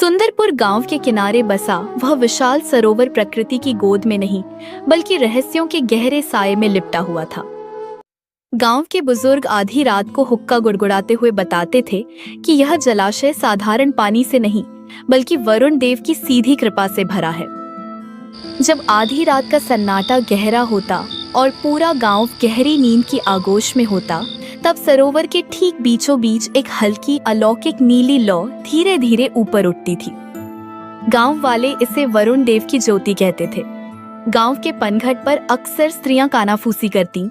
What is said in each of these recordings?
सुंदरपुर गांव के किनारे बसा वह विशाल सरोवर प्रकृति की गोद में नहीं बल्कि रहस्यों के गहरे साये में लिपटा हुआ था। गांव के बुजुर्ग आधी रात को हुक्का गुड़गुड़ाते हुए बताते थे कि यह जलाशय साधारण पानी से नहीं बल्कि वरुण देव की सीधी कृपा से भरा है। जब आधी रात का सन्नाटा गहरा होता और पूरा गांव गहरी नींद की आगोश में होता, तब सरोवर के ठीक बीचों बीच एक हल्की अलौकिक नीली लौ धीरे धीरे ऊपर उठती थी। गांव वाले इसे वरुण देव की ज्योति कहते थे। गांव के पनघट पर अक्सर स्त्रियां कानाफूसी करती।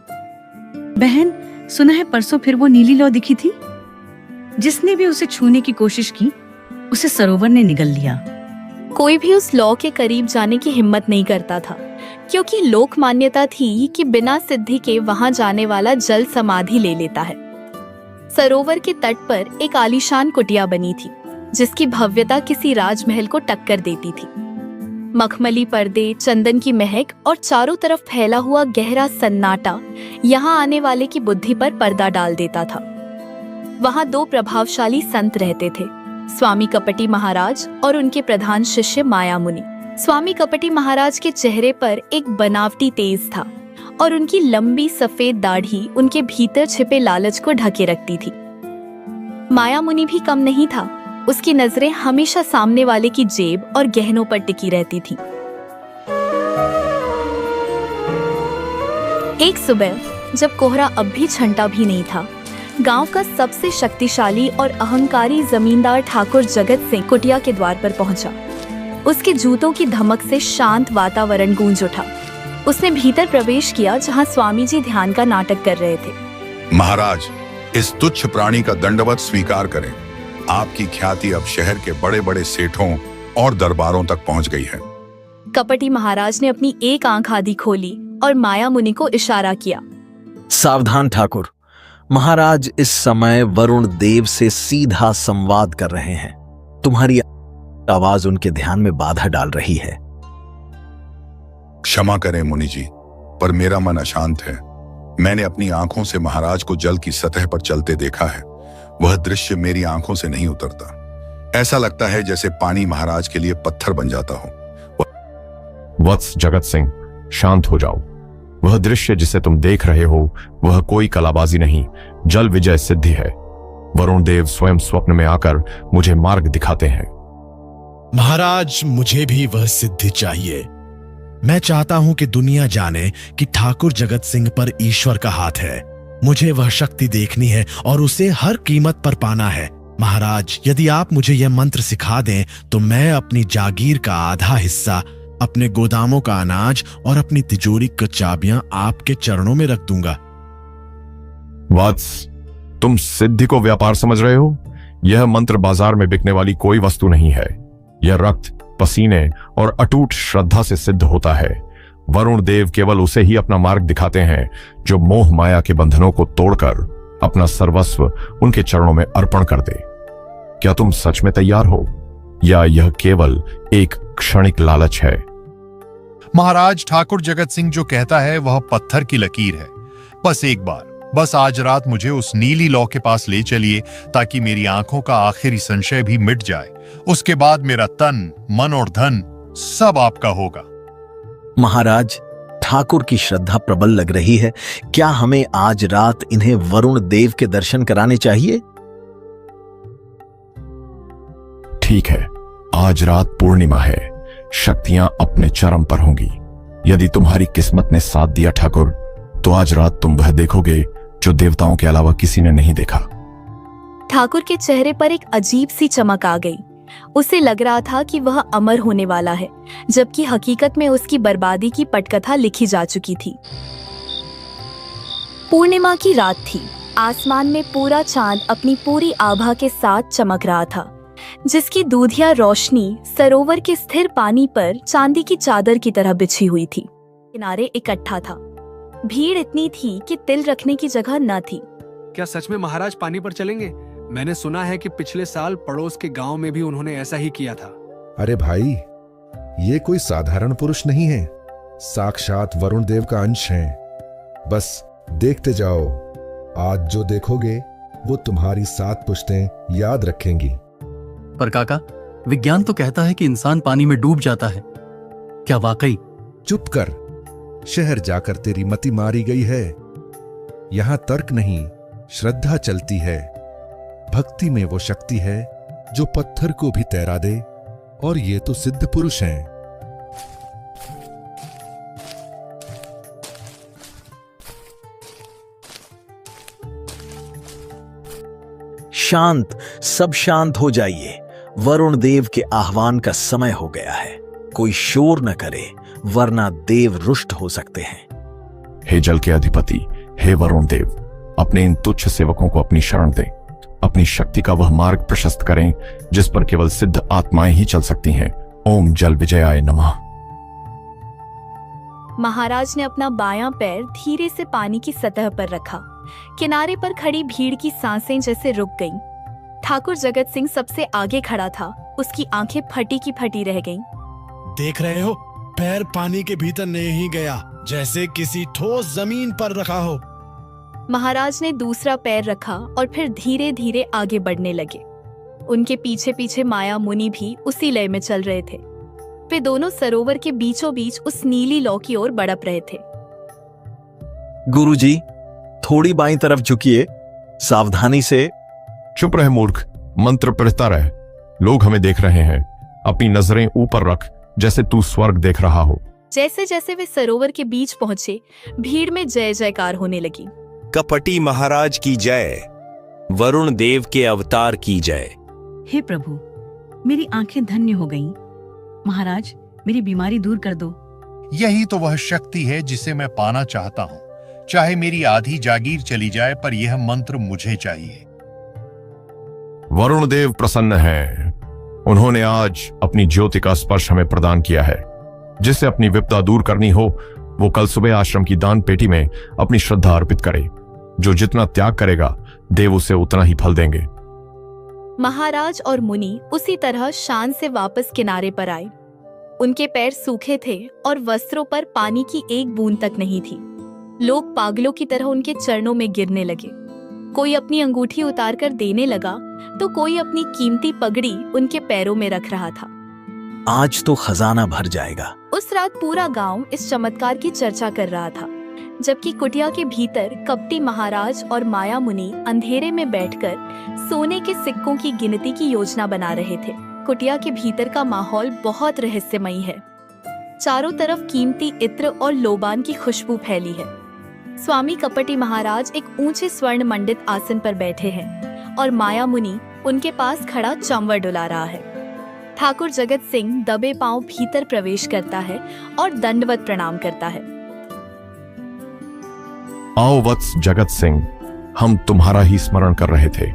बहन, सुना है परसों फिर वो नीली लौ दिखी थी। जिसने भी उसे छूने की कोशिश की उसे सरोवर ने निगल लिया। कोई भी उस लौ के करीब जाने की हिम्मत नहीं करता था, क्योंकि लोक मान्यता थी कि बिना सिद्धि के वहां जाने वाला जल समाधि ले लेता है। सरोवर के तट पर एक आलीशान कुटिया बनी थी, जिसकी भव्यता किसी राजमहल को टक्कर देती थी। मखमली पर्दे, चंदन की महक और चारों तरफ फैला हुआ गहरा सन्नाटा यहाँ आने वाले की बुद्धि पर पर्दा डाल देता था। वहां दो प्रभावशाली संत रहते थे, स्वामी कपटी महाराज और उनके प्रधान शिष्य माया मुनि। स्वामी कपटी महाराज के चेहरे पर एक बनावटी तेज था और उनकी लंबी सफेद दाढ़ी उनके भीतर छिपे लालच को ढके रखती थी। माया मुनि भी कम नहीं था, उसकी नजरें हमेशा सामने वाले की जेब और गहनों पर टिकी रहती थी। एक सुबह जब कोहरा अब भी छंटा भी नहीं था, गांव का सबसे शक्तिशाली और अहंकारी जमींदार ठाकुर जगत सिंह कुटिया के द्वार पर पहुंचा। उसके जूतों की धमक से शांत वातावरण गूंज उठा। उसने भीतर प्रवेश किया जहां स्वामी जी ध्यान का नाटक कर रहे थे। महाराज, इस तुच्छ प्राणी का दंडवत स्वीकार करें। आपकी ख्याति अब शहर के बड़े बड़े सेठों और दरबारों तक पहुंच गई है। कपटी महाराज ने अपनी एक आंख आधी खोली और माया मुनि को इशारा किया। सावधान ठाकुर, महाराज इस समय वरुण देव से सीधा संवाद कर रहे हैं। तुम्हारी आवाज उनके ध्यान में बाधा डाल रही है। क्षमा करें मुनि जी, पर मेरा मन अशांत है। मैंने अपनी आंखों से महाराज को जल की सतह पर चलते देखा है। वह दृश्य मेरी आंखों से नहीं उतरता। ऐसा लगता है जैसे पानी महाराज के लिए पत्थर बन जाता हो। वत्स जगत सिंह, शांत हो जाओ। वह दृश्य जिसे तुम देख रहे हो वह कोई कलाबाजी नहीं, जल विजय सिद्धि है। वरुण देव स्वयं स्वप्न में आकर मुझे मार्ग दिखाते हैं। महाराज, मुझे भी वह सिद्धि चाहिए। मैं चाहता हूं कि दुनिया जाने कि ठाकुर जगत सिंह पर ईश्वर का हाथ है। मुझे वह शक्ति देखनी है और उसे हर कीमत पर पाना है। महाराज, यदि आप मुझे यह मंत्र सिखा दें तो मैं अपनी जागीर का आधा हिस्सा, अपने गोदामों का अनाज और अपनी तिजोरी की चाबियां आपके चरणों में रख दूंगा। वत्स, तुम सिद्धि को व्यापार समझ रहे हो? यह मंत्र बाजार में बिकने वाली कोई वस्तु नहीं है। यह रक्त, पसीने और अटूट श्रद्धा से सिद्ध होता है। वरुण देव केवल उसे ही अपना मार्ग दिखाते हैं जो मोह माया के बंधनों को तोड़कर अपना सर्वस्व उनके चरणों में अर्पण कर दे। क्या तुम सच में तैयार हो या यह केवल एक क्षणिक लालच है? महाराज, ठाकुर जगत सिंह जो कहता है वह पत्थर की लकीर है। बस एक बार, बस आज रात मुझे उस नीली लौ के पास ले चलिए ताकि मेरी आंखों का आखिरी संशय भी मिट जाए। उसके बाद मेरा तन, मन और धन सब आपका होगा। महाराज, ठाकुर की श्रद्धा प्रबल लग रही है। क्या हमें आज रात इन्हें वरुण देव के दर्शन कराने चाहिए? ठीक है, आज रात पूर्णिमा है। शक्तियां अपने चरम पर होंगी। यदि तुम्हारी किस्मत ने साथ दिया ठाकुर, तो आज रात तुम वह देखोगे जो देवताओं के अलावा किसी ने नहीं देखा। ठाकुर के चेहरे पर एक अजीब सी चमक आ गई। उसे लग रहा था कि वह अमर होने वाला है, जबकि हकीकत में उसकी बर्बादी की पटकथा लिखी जा चुकी थी। पूर्णिमा की रात थी। आसमान में पूरा चांद अपनी पूरी आभा के साथ चमक रहा था, जिसकी दूधिया रोशनी सरोवर के स्थिर पानी पर चांदी की चादर की तरह बिछी हुई थी। किनारे इकट्ठा था। भीड़ इतनी थी कि तिल रखने की जगह न थी। क्या सच में महाराज पानी पर चलेंगे? मैंने सुना है कि पिछले साल पड़ोस के गांव में भी उन्होंने ऐसा ही किया था। अरे भाई, ये कोई साधारण पुरुष नहीं है, साक्षात वरुण देव का अंश है। बस देखते जाओ, आज जो देखोगे वो तुम्हारी 7 पुश्तें याद रखेंगी। पर काका, विज्ञान तो कहता है कि इंसान पानी में डूब जाता है। क्या वाकई? चुप कर। शहर जाकर तेरी मति मारी गई है। यहां तर्क नहीं, श्रद्धा चलती है। भक्ति में वो शक्ति है जो पत्थर को भी तैरा दे, और ये तो सिद्ध पुरुष हैं। शांत, सब शांत हो जाइए। वरुण देव के आह्वान का समय हो गया है। कोई शोर न करे, वरना देव रुष्ट हो सकते हैं। हे जल के अधिपति, हे वरुण देव, अपने इन तुच्छ सेवकों को अपनी शरण दें। अपनी शक्ति का वह मार्ग प्रशस्त करें जिस पर केवल सिद्ध आत्माएं ही चल सकती हैं। ओम जल विजयाय नमः। महाराज ने अपना बायां पैर धीरे से पानी की सतह पर रखा। किनारे पर खड़ी भीड़ की सांसें जैसे रुक गईं। ठाकुर जगत सिंह सबसे आगे खड़ा था। उसकी आंखें फटी की फटी रह गईं। देख रहे हो, पैर पानी के भीतर नहीं गया, जैसे किसी ठोस जमीन पर रखा हो। महाराज ने दूसरा पैर रखा और फिर धीरे धीरे आगे बढ़ने लगे। उनके पीछे पीछे माया मुनि भी उसी लय में चल रहे थे। वे दोनों सरोवर के बीचों बीच उस नीली लौ की ओर बढ़प रहे थे। गुरुजी, थोड़ी बाईं तरफ झुकिए, सावधानी से। चुप रहे मूर्ख, मंत्र पढ़ता रह। लोग हमें देख रहे हैं। अपनी नजरें ऊपर रख, जैसे तू स्वर्ग देख रहा हो। जैसे जैसे वे सरोवर के बीच पहुंचे, भीड़ में जय जयकार होने लगी। कपटी महाराज की जय, वरुण देव के अवतार की जय। हे प्रभु, मेरी आंखें धन्य हो गईं। महाराज, मेरी बीमारी दूर कर दो। यही तो वह शक्ति है जिसे मैं पाना चाहता हूँ। चाहे मेरी आधी जागीर चली जाए, पर यह मंत्र मुझे चाहिए। वरुण देव प्रसन्न हैं। उन्होंने आज अपनी ज्योति का स्पर्श हमें प्रदान किया है। जिसे अपनी विपदा दूर करनी हो, वो कल सुबह आश्रम की दान पेटी में अपनी श्रद्धा अर्पित करे। जो जितना त्याग करेगा, देव उसे उतना ही फल देंगे। महाराज और मुनि उसी तरह शान से वापस किनारे पर आए। उनके पैर सूखे थे और वस्त्रों पर पानी की एक बूंद तक नहीं थी। लोग पागलों की तरह उनके चरणों में गिरने लगे। कोई अपनी अंगूठी उतार कर देने लगा, तो कोई अपनी कीमती पगड़ी उनके पैरों में रख रहा था। आज तो खजाना भर जाएगा। उस रात पूरा गांव इस चमत्कार की चर्चा कर रहा था, जबकि कुटिया के भीतर कपटी महाराज और माया मुनि अंधेरे में बैठकर सोने के सिक्कों की गिनती की योजना बना रहे थे। कुटिया के भीतर का माहौल बहुत रहस्यमयी है। चारों तरफ कीमती इत्र और लोबान की खुशबू फैली है। स्वामी कपटी महाराज एक ऊंचे स्वर्ण मंडित आसन पर बैठे हैं और माया मुनि उनके पास खड़ा चंवर डुला रहा है। ठाकुर जगत सिंह दबे पांव भीतर प्रवेश करता है और दंडवत प्रणाम करता है। आओ वत्स जगत सिंह, हम तुम्हारा ही स्मरण कर रहे थे।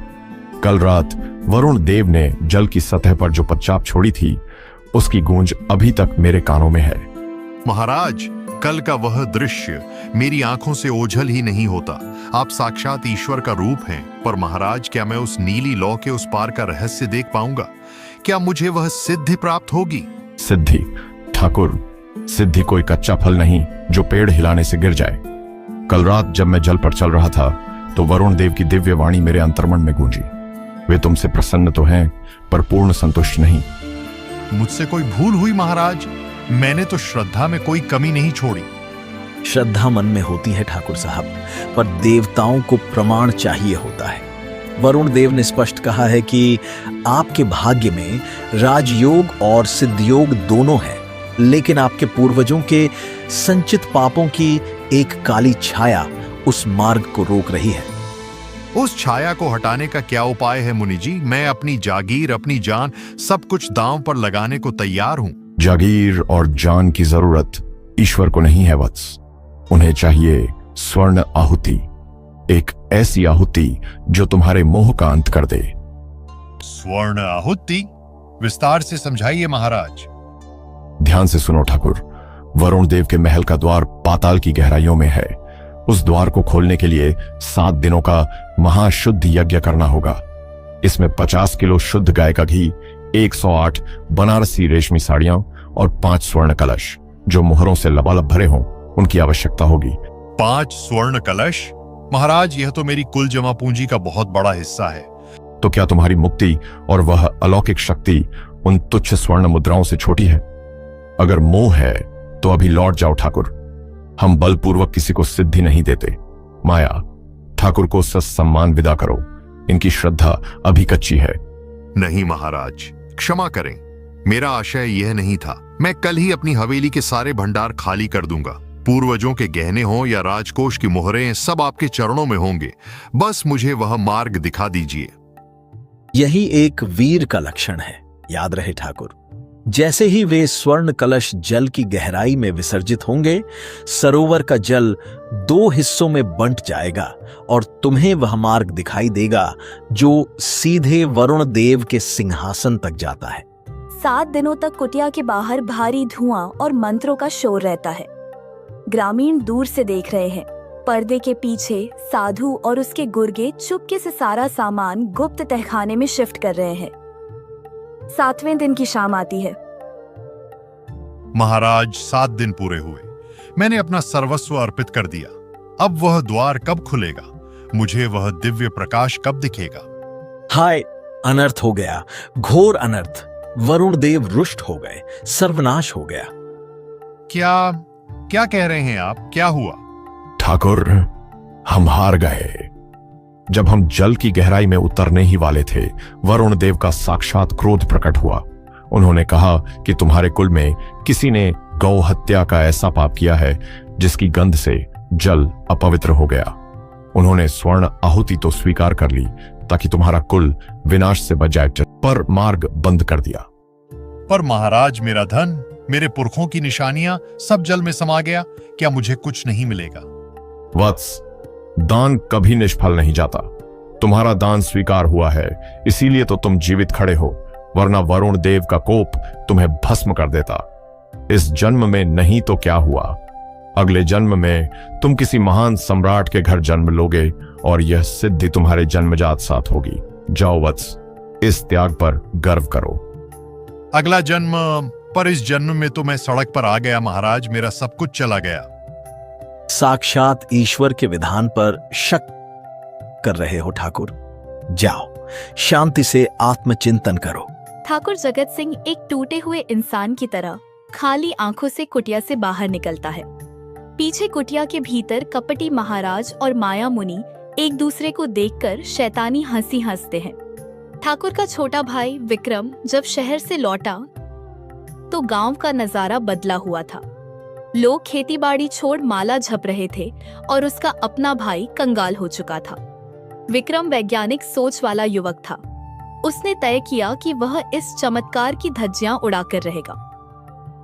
कल रात वरुण देव ने जल की सतह पर जो पदचाप छोड़ी थी, उसकी गूंज अभी तक मेरे कानों में है। महाराज, कल का वह दृश्य मेरी आंखों से ओझल ही नहीं होता। आप साक्षात ईश्वर का रूप हैं। पर महाराज, क्या मैं उस नीली लौ के उस पार का रहस्य देख पाऊंगा? क्या मुझे वह सिद्धि प्राप्त होगी? सिद्धि? ठाकुर, सिद्धि कोई कच्चा फल नहीं जो पेड़ हिलाने से गिर जाए। कल रात जब मैं जल पर चल रहा था, तो वरुण देव की दिव्य वाणी मेरे अंतर्मन में गूंजी। वे तुमसे प्रसन्न तो हैं, पर पूर्ण संतुष्ट नहीं। मुझसे कोई भूल हुई महाराज? मैंने तो श्रद्धा में कोई कमी नहीं छोड़ी। श्रद्धा मन में होती है ठाकुर साहब, पर देवताओं को प्रमाण चाहिए होता है। वरुण देव ने स्पष्ट कहा है कि आपके भाग्य में राजयोग और सिद्धयोग दोनों हैं, लेकिन आपके पूर्वजों के संचित पापों की एक काली छाया उस मार्ग को रोक रही है। उस छाया को हटाने का क्या उपाय है मुनि जी? मैं अपनी जागीर, अपनी जान, सब कुछ दांव पर लगाने को तैयार हूं। जागीर और जान की जरूरत ईश्वर को नहीं है वत्स। उन्हें चाहिए स्वर्ण आहुति, एक ऐसी आहुति जो तुम्हारे मोह का अंत कर दे। स्वर्ण आहुति? विस्तार से समझाइए महाराज। ध्यान से सुनो ठाकुर। वरुण देव के महल का द्वार पाताल की गहराइयों में है। उस द्वार को खोलने के लिए 7 दिनों का महाशुद्ध यज्ञ करना होगा। इसमें 50 किलो शुद्ध गाय का घी, 108 बनारसी रेशमी साड़ियां और 5 स्वर्ण कलश जो मुहरों से लबालब भरे हों, उनकी आवश्यकता होगी। 5 स्वर्ण कलश? महाराज, यह तो मेरी कुल जमा पूंजी का बहुत बड़ा हिस्सा है। तो क्या तुम्हारी मुक्ति और वह अलौकिक शक्ति उन तुच्छ स्वर्ण मुद्राओं से छोटी है। अगर मोह है तो अभी लौट जाओ ठाकुर। हम बलपूर्वक किसी को सिद्धि नहीं देते। माया, ठाकुर को ससम्मान विदा करो। इनकी श्रद्धा अभी कच्ची है। नहीं महाराज, क्षमा करें, मेरा आशय यह नहीं था। मैं कल ही अपनी हवेली के सारे भंडार खाली कर दूंगा। पूर्वजों के गहने हों या राजकोष की मोहरें, सब आपके चरणों में होंगे। बस मुझे वह मार्ग दिखा दीजिए। यही एक वीर का लक्षण है, याद रहे ठाकुर। जैसे ही वे स्वर्ण कलश जल की गहराई में विसर्जित होंगे, सरोवर का जल 2 हिस्सों में बंट जाएगा और तुम्हें वह मार्ग दिखाई देगा जो सीधे वरुण देव के सिंहासन तक जाता है। 7 दिनों तक कुटिया के बाहर भारी धुआं और मंत्रों का शोर रहता है। ग्रामीण दूर से देख रहे हैं। पर्दे के पीछे साधु और उसके गुर्गे चुपके से सारा सामान गुप्त तहखाने में शिफ्ट कर रहे हैं। 7वें दिन की शाम आती है। महाराज, 7 दिन पूरे हुए। मैंने अपना सर्वस्व अर्पित कर दिया। अब वह द्वार कब खुलेगा? मुझे वह दिव्य प्रकाश कब दिखेगा? हाय, अनर्थ हो गया, घोर अनर्थ। वरुण देव रुष्ट हो गए, सर्वनाश हो गया। क्या कह रहे हैं आप? क्या हुआ? ठाकुर, हम हार गए। जब हम जल की गहराई में उतरने ही वाले थे, वरुण देव का साक्षात क्रोध प्रकट हुआ। उन्होंने कहा कि तुम्हारे कुल में किसी ने गौ हत्या का ऐसा पाप किया है जिसकी गंध से जल अपवित्र हो गया। उन्होंने स्वर्ण आहुति तो स्वीकार कर ली ताकि तुम्हारा कुल विनाश से बच जाए, पर मार्ग बंद कर दिया। पर महाराज, मेरा धन, मेरे पुरखों की निशानियां सब जल में समा गया। क्या मुझे कुछ नहीं मिलेगा? वत्स, दान कभी निष्फल नहीं जाता। तुम्हारा दान स्वीकार हुआ है, इसीलिए तो तुम जीवित खड़े हो, वरना वरुण देव का कोप तुम्हें भस्म कर देता। इस जन्म में नहीं तो क्या हुआ, अगले जन्म में तुम किसी महान सम्राट के घर जन्म लोगे और यह सिद्धि तुम्हारे जन्मजात साथ होगी। जाओ वत्स, इस त्याग पर गर्व करो। अगला जन्म? पर इस जन्म में तो मैं सड़क पर आ गया महाराज, मेरा सब कुछ चला गया। साक्षात ईश्वर के विधान पर शक कर रहे हो ठाकुर। जाओ, शांति से आत्मचिंतन करो। ठाकुर जगत सिंह एक टूटे हुए इंसान की तरह खाली आंखों से कुटिया से बाहर निकलता है। पीछे कुटिया के भीतर कपटी महाराज और माया मुनि एक दूसरे को देखकर शैतानी हंसी हंसते हैं। ठाकुर का छोटा भाई विक्रम जब शहर से लौटा तो गांव का नजारा बदला हुआ था। लोग खेतीबाड़ी छोड़ माला झप रहे थे और उसका अपना भाई कंगाल हो चुका था। विक्रम वैज्ञानिक सोच वाला युवक था। उसने तय किया कि वह इस चमत्कार की धज्जियां उड़ाकर रहेगा।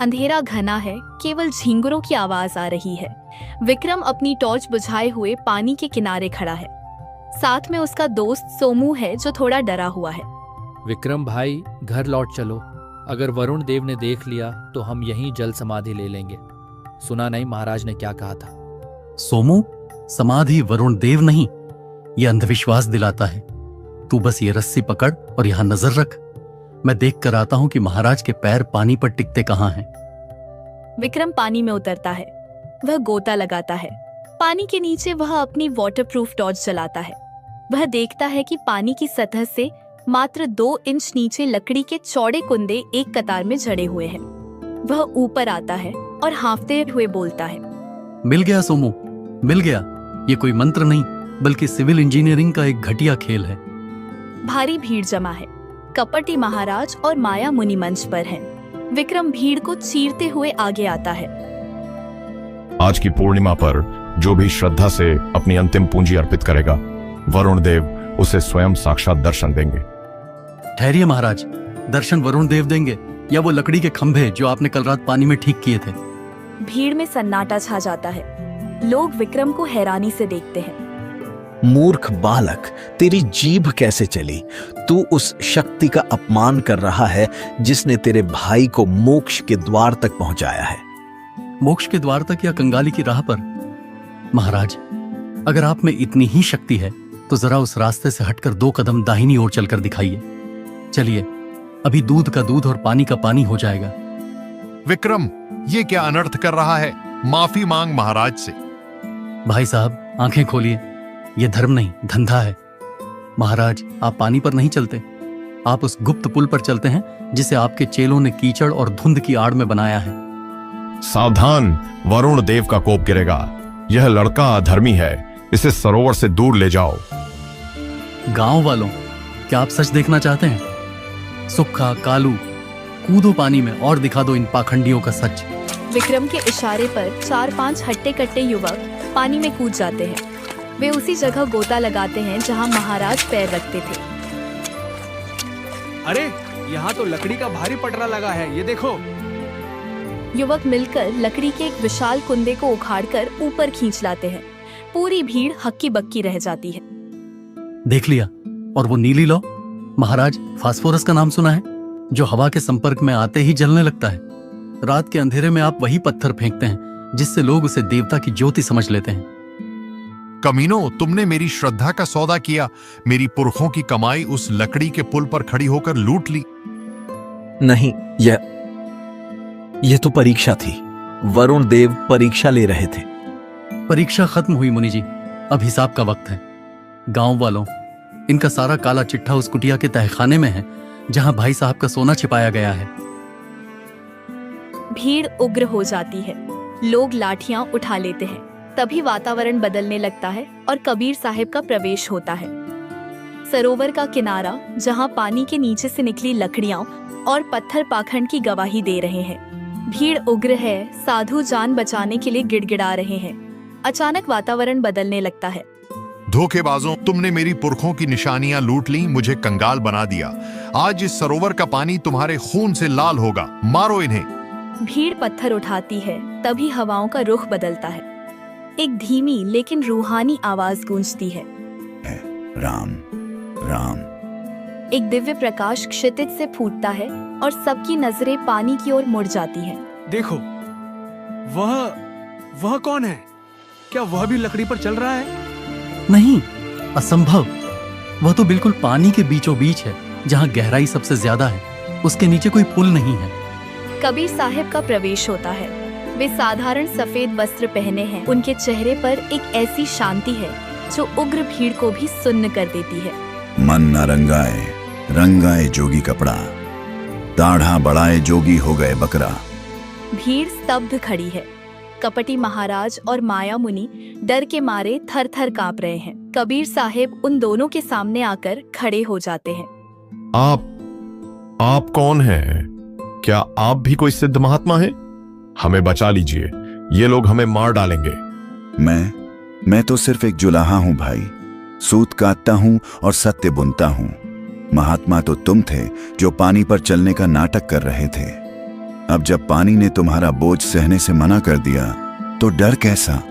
अंधेरा घना है, केवल झींगुरों की आवाज आ रही है। विक्रम अपनी टॉर्च बुझाए हुए पानी के किनारे खड़ा है। साथ में उसका दोस्त सोमू है जो थोड़ा डरा हुआ है। विक्रम भाई, घर लौट चलो। अगर वरुण देव ने देख लिया तो हम यहीं जल समाधि ले लेंगे। सुना नहीं महाराज ने क्या कहा था? सोमू, समाधि वरुण देव नहीं, यह अंधविश्वास दिलाता है। तू बस ये रस्सी पकड़ और यहां नजर रख। मैं देख कर आता हूं कि महाराज के पैर पानी पर टिकते कहां हैं। विक्रम पानी में उतरता है। वह गोता लगाता है। पानी के नीचे वह अपनी वाटरप्रूफ टॉर्च जलाता है। वह देखता है कि पानी की सतह से मात्र 2 इंच नीचे लकड़ी के चौड़े कुंदे एक कतार में जड़े हुए हैं। वह ऊपर आता है और हांफते हुए बोलता है, मिल गया सोमू, मिल गया। ये कोई मंत्र नहीं बल्कि सिविल इंजीनियरिंग का एक घटिया खेल है। भारी भीड़ जमा है। कपटी महाराज और माया मुनि मंच पर हैं। विक्रम भीड़ को चीरते हुए आगे आता है। आज की पूर्णिमा पर जो भी श्रद्धा से अपनी अंतिम पूंजी अर्पित करेगा, वरुण देव उसे स्वयं साक्षात दर्शन देंगे। ठहरिए महाराज, दर्शन वरुण देव देंगे या वो लकड़ी के खंभे जो आपने कल रात पानी में ठीक किए थे? भीड़ में सन्नाटा छा जाता है। लोग विक्रम को हैरानी से देखते हैं। मूर्ख बालक, तेरी जीभ कैसे चली? तू उस शक्ति का अपमान कर रहा है जिसने तेरे भाई को मोक्ष के द्वार तक पहुंचाया है। मोक्ष के द्वार तक या कंगाली की राह पर? महाराज, अगर आप में इतनी ही शक्ति है तो जरा उस रास्ते से हटकर 2 कदम दाहिनी ओर चलकर दिखाइए। चलिए, अभी दूध का दूध और पानी का पानी हो जाएगा। विक्रम, ये क्या अनर्थ कर रहा है? माफी मांग महाराज से। भाई साहब, आंखें खोलिए। यह धर्म नहीं, धंधा है। महाराज, आप पानी पर नहीं चलते। आप उस गुप्त पुल पर चलते हैं जिसे आपके चेलों ने कीचड़ और धुंध की आड़ में बनाया है। सावधान, वरुण देव का कोप गिरेगा। यह लड़का अधर्मी है, इसे सरोवर से दूर ले जाओ। गांव वालों, क्या आप सच देखना चाहते हैं? सुक्खा, कालू, कूदो पानी में और दिखा दो इन पाखंडियों का सच। विक्रम के इशारे पर 4-5 हट्टे कट्टे युवक पानी में कूद जाते हैं। वे उसी जगह गोता लगाते हैं जहां महाराज पैर रखते थे। अरे यहाँ तो लकड़ी का भारी पटरा लगा है, ये देखो। युवक मिलकर लकड़ी के एक विशाल कुंदे को उखाड़कर ऊपर खींच लाते हैं। पूरी भीड़ हक्की बक्की रह जाती है। देख लिया? और वो नीली लौ, महाराज, फास्फोरस का नाम सुना है? जो हवा के संपर्क में आते ही जलने लगता है। रात के अंधेरे में आप वही पत्थर फेंकते हैं जिससे लोग उसे देवता की ज्योति समझ लेते हैं। कमीनो, तुमने मेरी श्रद्धा का सौदा किया। मेरी पुरखों की कमाई उस लकड़ी के पुल पर खड़ी होकर लूट ली। नहीं, यह तो परीक्षा थी। वरुण देव परीक्षा ले रहे थे। परीक्षा खत्म हुई मुनि जी, अब हिसाब का वक्त है। गांव वालों, इनका सारा काला चिट्ठा उस कुटिया के तहखाने में है जहां भाई साहब का सोना छिपाया गया है। भीड़ उग्र हो जाती है। लोग लाठियां उठा लेते हैं। तभी वातावरण बदलने लगता है और कबीर साहब का प्रवेश होता है। सरोवर का किनारा, जहां पानी के नीचे से निकली लकड़ियां और पत्थर पाखंड की गवाही दे रहे हैं। भीड़ उग्र है। साधु जान बचाने के लिए गिड़गिड़ा रहे हैं। अचानक वातावरण बदलने लगता है। धोखेबाजों, तुमने मेरी पुरखों की निशानियां लूट ली, मुझे कंगाल बना दिया। आज इस सरोवर का पानी तुम्हारे खून से लाल होगा। मारो इन्हें। भीड़ पत्थर उठाती है। तभी हवाओं का रुख बदलता है। एक धीमी लेकिन रूहानी आवाज गूंजती है, राम राम। एक दिव्य प्रकाश क्षितिज से फूटता है और सबकी नजरें पानी की ओर मुड़ जाती हैं। देखो, वह कौन है? क्या वह भी लकड़ी पर चल रहा है? नहीं, असंभव। वह तो बिल्कुल पानी के बीचों बीच है, जहां गहराई सबसे ज्यादा है। उसके नीचे कोई पुल नहीं है। कबीर साहब का प्रवेश होता है। वे साधारण सफेद वस्त्र पहने हैं। उनके चेहरे पर एक ऐसी शांति है जो उग्र भीड़ को भी सुन्न कर देती है। मन न रंगाए, रंगाए जोगी कपड़ा, दाढ़ा बढ़ाए जोगी हो गए बकरा। भीड़ स्तब्ध खड़ी है। कपटी महाराज और माया मुनि डर के मारे थर थर कांप रहे हैं। कबीर साहब उन दोनों के सामने आकर खड़े हो जाते हैं। आप कौन हैं? क्या आप भी कोई सिद्ध महात्मा हैं? हमें बचा लीजिए, ये लोग हमें मार डालेंगे। मैं तो सिर्फ एक जुलाहा हूं भाई। सूत काटता हूं और सत्य बुनता हूं। महात्मा तो तुम थे जो पानी पर चलने का नाटक कर रहे थे। अब जब पानी ने तुम्हारा बोझ सहने से मना कर दिया तो डर कैसा?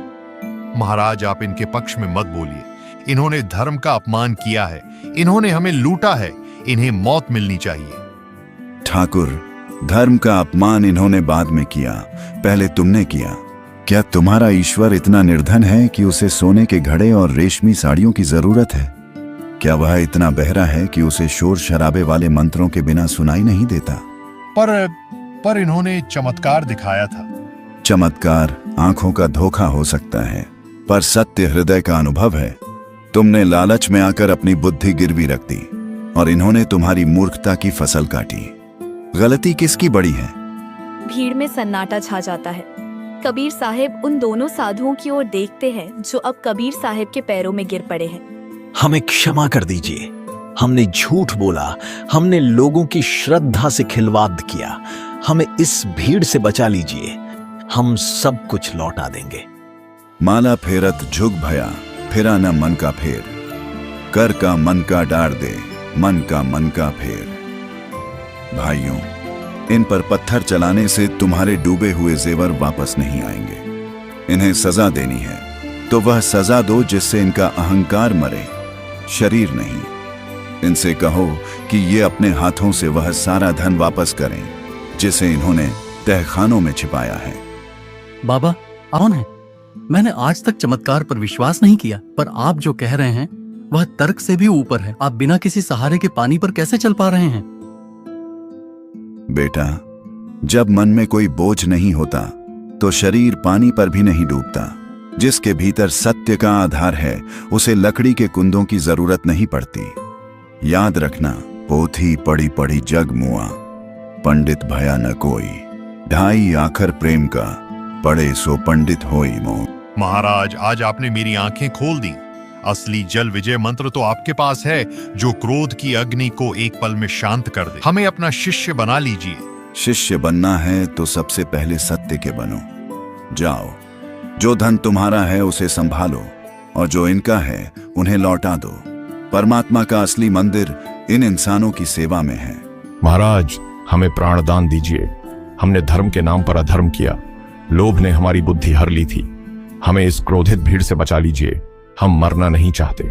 महाराज, आप इनके पक्ष में मत बोलिए। इन्होंने धर्म का अपमान किया है। इन्होंने हमें लूटा है। इन्हें मौत मिलनी चाहिए। ठाकुर, धर्म का अपमान इन्होंने बाद में किया, पहले तुमने किया। क्या तुम्हारा ईश्वर इतना निर्धन है कि उसे सोने के घड़े और रेशमी साड़ियों की जरूरत है? क्या वह इतना बहरा है कि उसे शोर शराबे वाले मंत्रों के बिना सुनाई नहीं देता? पर इन्होंने चमत्कार दिखाया था। चमत्कार आंखों का धोखा हो सकता है, पर सत्य हृदय का अनुभव है। तुमने लालच में आकर अपनी बुद्धि गिरवी रख दी और इन्होंने तुम्हारी मूर्खता की फसल काटी। गलती किसकी बड़ी है? भीड़ में सन्नाटा छा जाता है। कबीर साहब उन दोनों साधुओं की ओर देखते हैं जो अब कबीर साहब के पैरों में गिर पड़े हैं। हमें क्षमा कर दीजिए। हमने झूठ बोला, हमने लोगों की श्रद्धा से खिलवाड़ किया। हमें इस भीड़ से बचा लीजिए, हम सब कुछ लौटा देंगे। माला फेरत झुक भया, फिरा न मन का फेर। कर का मन का डार दे, मन का फेर। भाइयों, इन पर पत्थर चलाने से तुम्हारे डूबे हुए जेवर वापस नहीं आएंगे। इन्हें सजा देनी है तो वह सजा दो जिससे इनका अहंकार मरे, शरीर नहीं। इनसे कहो कि ये अपने हाथों से वह सारा धन वापस करें जिसे इन्होंने तहखानों में छिपाया है। बाबा, कौन है? मैंने आज तक चमत्कार पर विश्वास नहीं किया, पर आप जो कह रहे हैं वह तर्क से भी ऊपर है। आप बिना किसी सहारे के पानी पर कैसे चल पा रहे हैं? बेटा, जब मन में कोई बोझ नहीं होता तो शरीर पानी पर भी नहीं डूबता। जिसके भीतर सत्य का आधार है उसे लकड़ी के कुंदों की जरूरत नहीं पड़ती। याद रखना, पोथी पड़ी पड़ी जग मुआ, पंडित भया न कोई, ढाई आखर प्रेम का, पढ़े सो पंडित होई मोह। महाराज, आज आपने मेरी आंखें खोल दी। असली जल विजय मंत्र तो आपके पास है, जो क्रोध की अग्नि को एक पल में शांत कर दे। हमें अपना शिष्य बना लीजिए। शिष्य बनना है तो सबसे पहले सत्य के बनो। जाओ, जो धन तुम्हारा है उसे संभालो, और जो इनका है उन्हें लौटा दो। परमात्मा का असली मंदिर इन इंसानों की सेवा में है। महाराज, हमें प्राणदान दीजिए। हमने धर्म के नाम पर अधर्म किया, लोभ ने हमारी बुद्धि हर ली थी। हमें इस क्रोधित भीड़ से बचा लीजिए, हम मरना नहीं चाहते।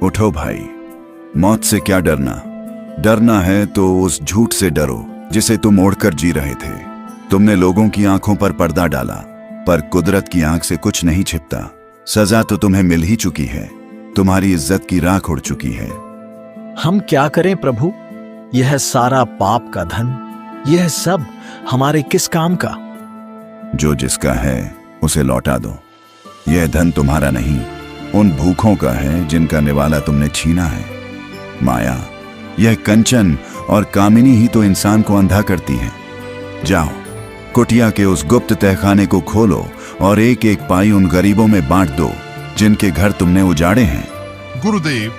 उठो भाई, मौत से क्या डरना? डरना है तो उस झूठ से डरो जिसे तुम ओढ़कर जी रहे थे। तुमने लोगों की आंखों पर पर्दा डाला, पर कुदरत की आंख से कुछ नहीं छिपता। सजा तो तुम्हें मिल ही चुकी है, तुम्हारी इज्जत की राख उड़ चुकी है। हम क्या करें प्रभु? यह सारा पाप का धन, यह सब हमारे किस काम का? जो जिसका है उसे लौटा दो। यह धन तुम्हारा नहीं, उन भूखों का है जिनका निवाला तुमने छीना है। माया, यह कंचन और कामिनी ही तो इंसान को अंधा करती है। जाओ, कुटिया के उस गुप्त तहखाने को खोलो और एक एक पाई उन गरीबों में बांट दो जिनके घर तुमने उजाड़े हैं। गुरुदेव,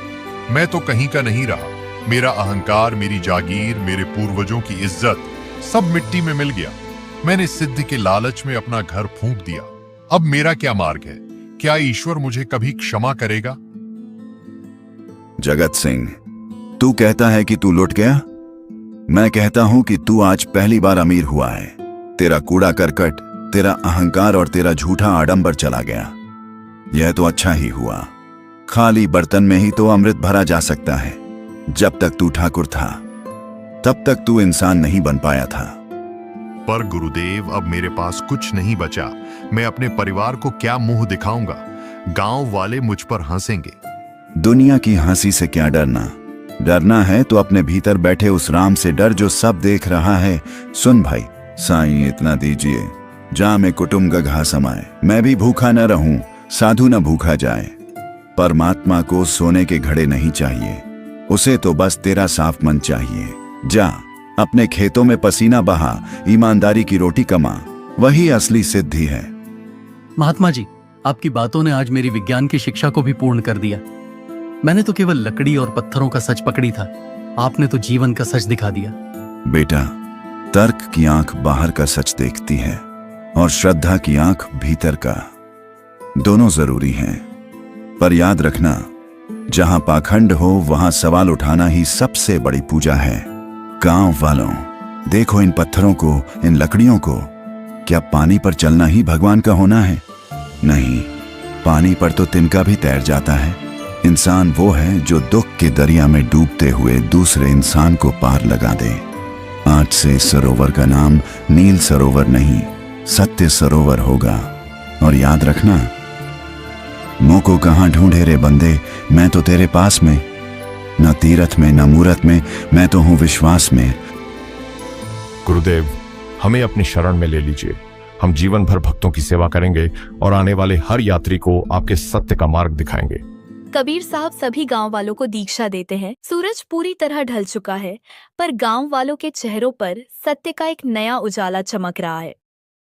मैं तो कहीं का नहीं रहा। मेरा अहंकार, मेरी जागीर, मेरे पूर्वजों की इज्जत सब मिट्टी में मिल गया। मैंने सिद्धि के लालच में अपना घर फूंक दिया। अब मेरा क्या मार्ग है? क्या ईश्वर मुझे कभी क्षमा करेगा? जगत सिंह, तू कहता है कि तू लुट गया। मैं कहता हूं कि तू आज पहली बार अमीर हुआ है। तेरा कूड़ा करकट, तेरा अहंकार और तेरा झूठा आडंबर चला गया। यह तो अच्छा ही हुआ। खाली बर्तन में ही तो अमृत भरा जा सकता है। जब तक तू ठाकुर था तब तक तू इंसान नहीं बन पाया था। पर गुरुदेव, अब मेरे पास कुछ नहीं बचा। मैं अपने परिवार को क्या मुंह दिखाऊंगा? गांव वाले मुझ पर हंसेंगे। दुनिया की हंसी से क्या डरना? डरना है तो अपने भीतर बैठे उस राम से डर जो सब देख रहा है। सुन भाई, साईं इतना दीजिए, जा मैं कुटुंब का घा समाए। मैं भी भूखा न रहूं, साधु न भूखा जाए। परमात्मा को सोने के घड़े नहीं चाहिए, उसे तो बस तेरा साफ मन चाहिए। जा, अपने खेतों में पसीना बहा, ईमानदारी की रोटी कमा, वही असली सिद्धि है। महात्मा जी, आपकी बातों ने आज मेरी विज्ञान की शिक्षा को भी पूर्ण कर दिया। मैंने तो केवल लकड़ी और पत्थरों का सच पकड़ी था, आपने तो जीवन का सच दिखा दिया। बेटा, तर्क की आंख बाहर का सच देखती है और श्रद्धा की आंख भीतर का। दोनों जरूरी हैं, पर याद रखना, जहां पाखंड हो वहां सवाल उठाना ही सबसे बड़ी पूजा है। गांव वालों, देखो इन पत्थरों को, इन लकड़ियों को। क्या पानी पर चलना ही भगवान का होना है? नहीं, पानी पर तो तिनका भी तैर जाता है। इंसान वो है जो दुख के दरिया में डूबते हुए दूसरे इंसान को पार लगा दे। आज से सरोवर का नाम नील सरोवर नहीं, सत्य सरोवर होगा। और याद रखना, मुंह को कहां ढूंढे रे बंदे, मैं तो तेरे पास में। न तीरथ में न मूरत में, मैं तो हूं विश्वास में। गुरुदेव, हमें अपनी शरण में ले लीजिए। हम जीवन भर भक्तों की सेवा करेंगे और आने वाले हर यात्री को आपके सत्य का मार्ग दिखाएंगे। कबीर साहब सभी गांव वालों को दीक्षा देते हैं। सूरज पूरी तरह ढल चुका है, पर गांव वालों के चेहरों पर सत्य का एक नया उजाला चमक रहा है।